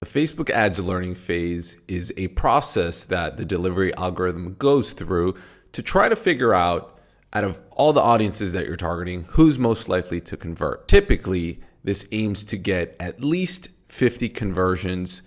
The Facebook ads learning phase is a process that the delivery algorithm goes through to try to figure out, out of all the audiences that you're targeting, who's most likely to convert. Typically, this aims to get at least 50 conversions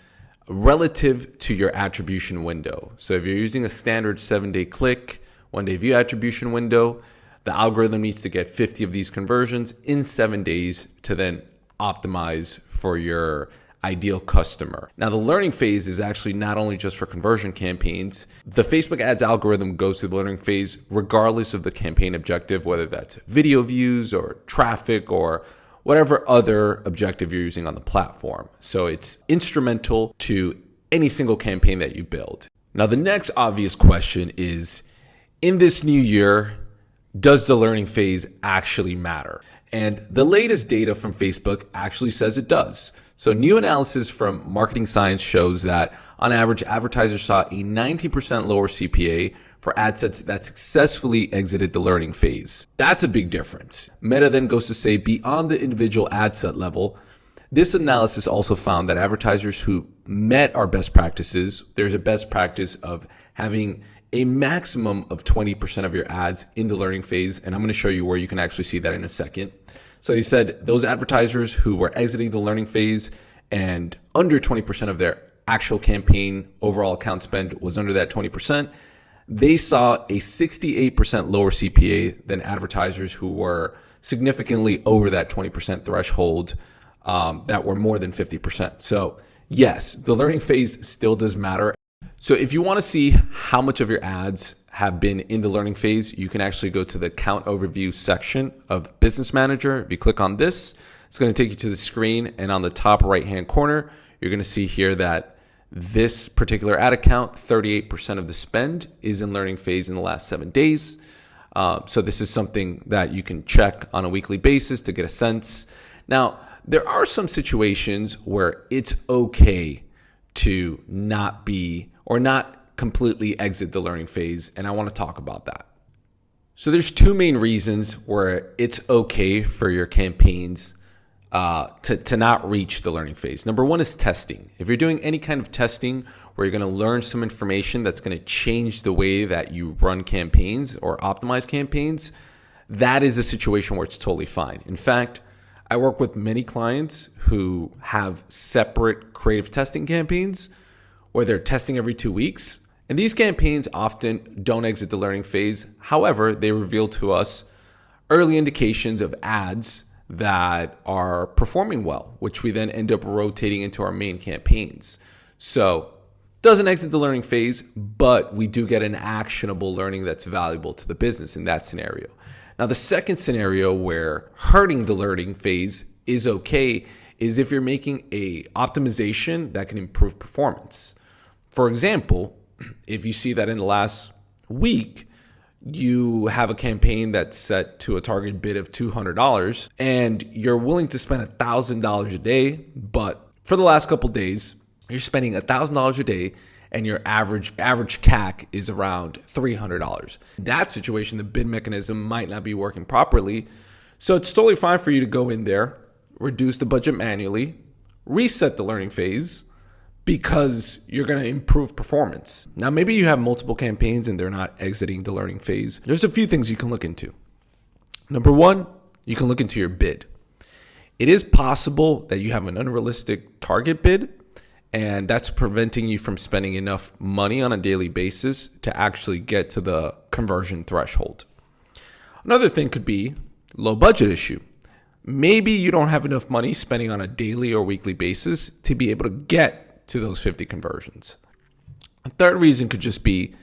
relative to your attribution window. So if you're using a standard 7-day click, 1-day view attribution window, the algorithm needs to get 50 of these conversions in 7 days to then optimize for your ideal customer. Now, the learning phase is actually not only just for conversion campaigns. The Facebook ads algorithm goes through the learning phase regardless of the campaign objective, whether that's video views or traffic or whatever other objective you're using on the platform. So it's instrumental to any single campaign that you build. Now, the next obvious question is, in this new year, does the learning phase actually matter? And the latest data from Facebook actually says it does. So new analysis from Marketing Science shows that on average, advertisers saw a 19% lower CPA for ad sets that successfully exited the learning phase. That's a big difference. Meta then goes to say beyond the individual ad set level, this analysis also found that advertisers who met our best practices, there's a best practice of having a maximum of 20% of your ads in the learning phase. And I'm going to show you where you can actually see that in a second. So he said those advertisers who were exiting the learning phase and under 20% of their actual campaign overall account spend was under that 20%, they saw a 68% lower CPA than advertisers who were significantly over that 20% threshold that were more than 50%. So yes, the learning phase still does matter. So if you want to see how much of your ads have been in the learning phase, you can actually go to the account overview section of Business Manager. If you click on this, it's going to take you to the screen, and on the top right-hand corner, you're going to see here that this particular ad account, 38% of the spend is in learning phase in the last 7 days. So this is something that you can check on a weekly basis to get a sense. Now, there are some situations where it's okay to not be or not completely exit the learning phase, and I want to talk about that. So there's two main reasons where it's okay for your campaigns to not reach the learning phase. Number one is testing. If you're doing any kind of testing where you're going to learn some information that's going to change the way that you run campaigns or optimize campaigns, that is a situation where it's totally fine. In fact, I work with many clients who have separate creative testing campaigns where they're testing every 2 weeks. And these campaigns often don't exit the learning phase. However, they reveal to us early indications of ads that are performing well, which we then end up rotating into our main campaigns. So doesn't exit the learning phase, but we do get an actionable learning that's valuable to the business in that scenario. Now, the second scenario where hurting the learning phase is okay is if you're making a optimization that can improve performance. For example, if you see that in the last week, you have a campaign that's set to a target bid of $200 and you're willing to spend $1,000 a day, but for the last couple of days, you're spending $1,000 a day and your average CAC is around $300. In that situation, the bid mechanism might not be working properly. So it's totally fine for you to go in there, reduce the budget manually, reset the learning phase, because you're going to improve performance. Now, maybe you have multiple campaigns and they're not exiting the learning phase. There's a few things you can look into. Number one, you can look into your bid. It is possible that you have an unrealistic target bid, and that's preventing you from spending enough money on a daily basis to actually get to the conversion threshold. Another thing could be low budget issue. Maybe you don't have enough money spending on a daily or weekly basis to be able to get to those 50 conversions. A third reason could just be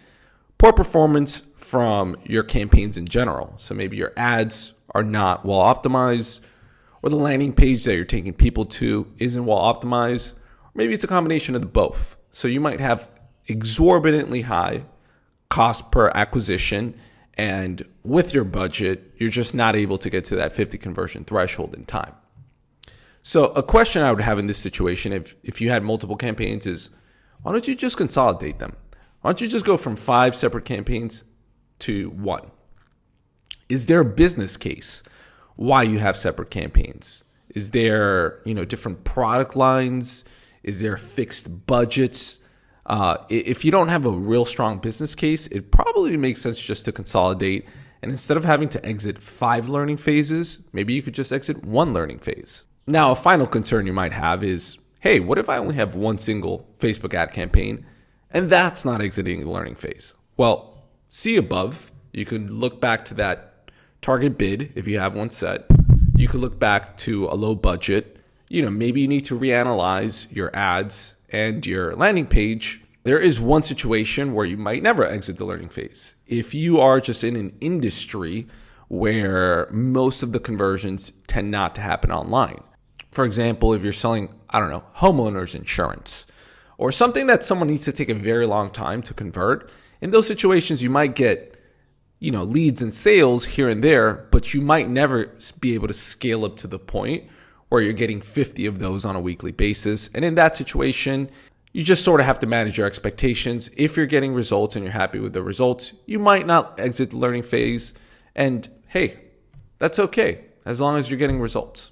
poor performance from your campaigns in general. So maybe your ads are not well optimized, or the landing page that you're taking people to isn't well optimized, or maybe it's a combination of the both. So you might have exorbitantly high cost per acquisition, and with your budget, you're just not able to get to that 50 conversion threshold in time. So a question I would have in this situation, if you had multiple campaigns, is why don't you just consolidate them? Why don't you just go from 5 separate campaigns to 1? Is there a business case why you have separate campaigns? Is there, different product lines? Is there fixed budgets? If you don't have a real strong business case, it probably makes sense just to consolidate. And instead of having to exit 5 learning phases, maybe you could just exit 1 learning phase. Now, a final concern you might have is, hey, what if I only have one single Facebook ad campaign and that's not exiting the learning phase? Well, see above, you can look back to that target bid if you have one set. You could look back to a low budget. Maybe you need to reanalyze your ads and your landing page. There is one situation where you might never exit the learning phase. If you are just in an industry where most of the conversions tend not to happen online. For example, if you're selling, homeowners insurance or something that someone needs to take a very long time to convert, in those situations, you might get, leads and sales here and there, but you might never be able to scale up to the point where you're getting 50 of those on a weekly basis. And in that situation, you just sort of have to manage your expectations. If you're getting results and you're happy with the results, you might not exit the learning phase. And hey, that's okay as long as you're getting results.